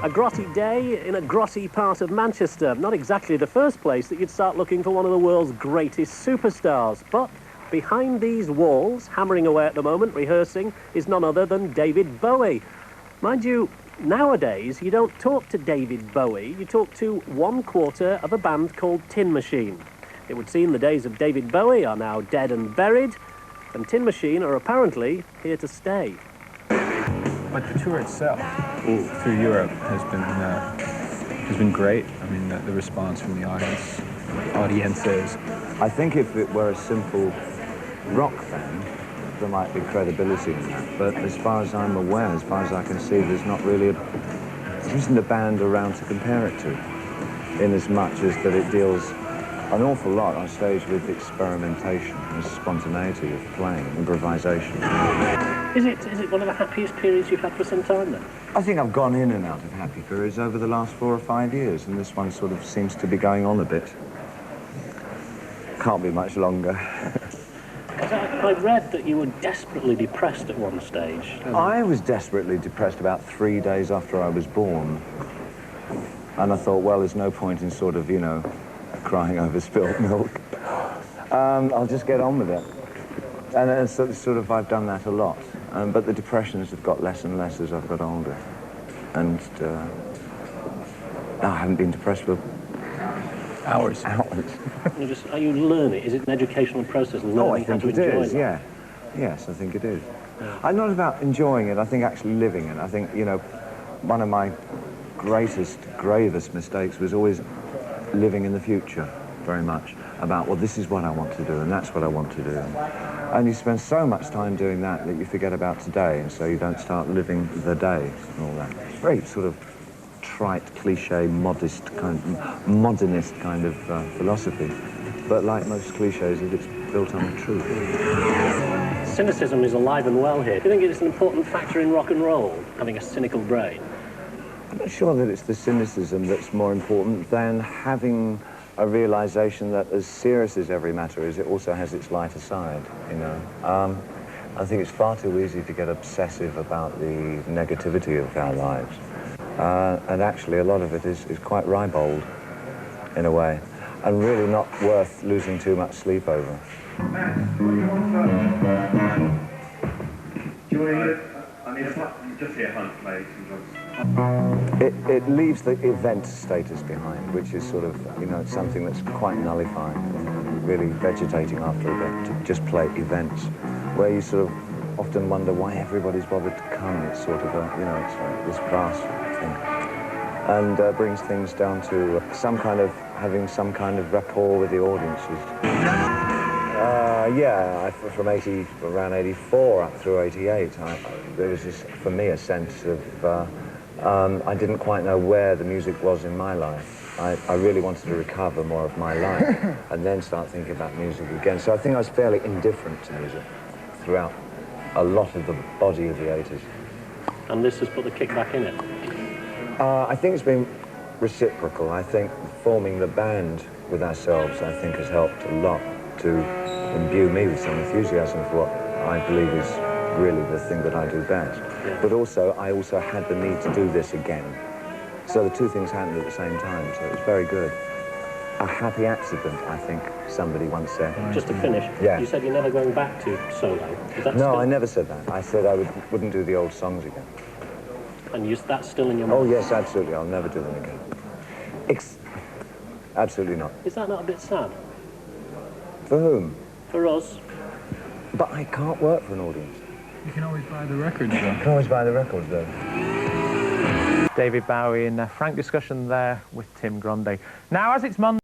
A grotty day in a grotty part of Manchester. Not exactly the first place that you'd start looking for one of the world's greatest superstars. But behind these walls, hammering away at the moment, rehearsing, is none other than David Bowie. Mind you, nowadays you don't talk to David Bowie, you talk to one quarter of a band called Tin Machine. It would seem the days of David Bowie are now dead and buried, and Tin Machine are apparently here to stay. But the tour itself, through Europe, has been great. I mean, the response from the audiences. I think if it were a simple rock band, there might be credibility in that. But as far as I'm aware, as far as I can see, there isn't a band around to compare it to, in as much as that it deals an awful lot on stage with experimentation and spontaneity of playing, improvisation. Is it one of the happiest periods you've had for some time then? I think I've gone in and out of happy periods over the last 4 or 5 years, and this one sort of seems to be going on a bit. Can't be much longer. I read that you were desperately depressed at one stage. I was desperately depressed about 3 days after I was born. And I thought, well, there's no point in sort of, you know, crying over spilt milk. I'll just get on with it. And sort of I've done that a lot. But the depressions have got less and less as I've got older. And I haven't been depressed for Hours. Are you learning? Is it an educational process? Oh, I think it is, yeah. Yes, I think it is. Yeah. I'm not about enjoying it, I think actually living it. I think, you know, one of my greatest, gravest mistakes was always living in the future, very much. About, well, this is what I want to do, and that's what I want to do. And you spend so much time doing that that you forget about today, and so you don't start living the day and all that. Very sort of trite, cliche, modernist kind of philosophy. But like most cliches, it's built on the truth. Cynicism is alive and well here. Do you think it's an important factor in rock and roll, having a cynical brain? I'm not sure that it's the cynicism that's more important than having a realization that as serious as every matter is, it also has its lighter side, you know. I think it's far too easy to get obsessive about the negativity of our lives. And actually a lot of it is quite ribald, in a way, and really not worth losing too much sleep over. Do you want to hear it? I mean, just hear Hunt play some drums. It leaves the event status behind, which is sort of, you know, it's something that's quite nullified, really vegetating after a bit, to just play events, where you sort of often wonder why everybody's bothered to come. It's sort of a, you know, it's like this grassroots thing. And brings things down to having some kind of rapport with the audiences. Yeah, from around 84 up through 88, there was this, for me, a sense of, I didn't quite know where the music was in my life. I really wanted to recover more of my life and then start thinking about music again. So I think I was fairly indifferent to music throughout a lot of the body of the 80s. And this has put the kick back in it? I think it's been reciprocal. I think forming the band with ourselves, I think, has helped a lot to imbue me with some enthusiasm for what I believe is really the thing that I do best. Yeah. But also, I also had the need to do this again. So the two things happened at the same time, so it was very good. A happy accident, I think somebody once said. Just to finish, yeah. You said you're never going back to solo. Is that no, still... I never said that. I said I wouldn't do the old songs again. And that's still in your mind? Oh, yes, absolutely. I'll never do them again. Absolutely not. Is that not a bit sad? For whom? For us. But I can't work for an audience. You can always buy the records, though. You can always buy the records, though. David Bowie in a frank discussion there with Tim Grundy. Now, as it's Monday...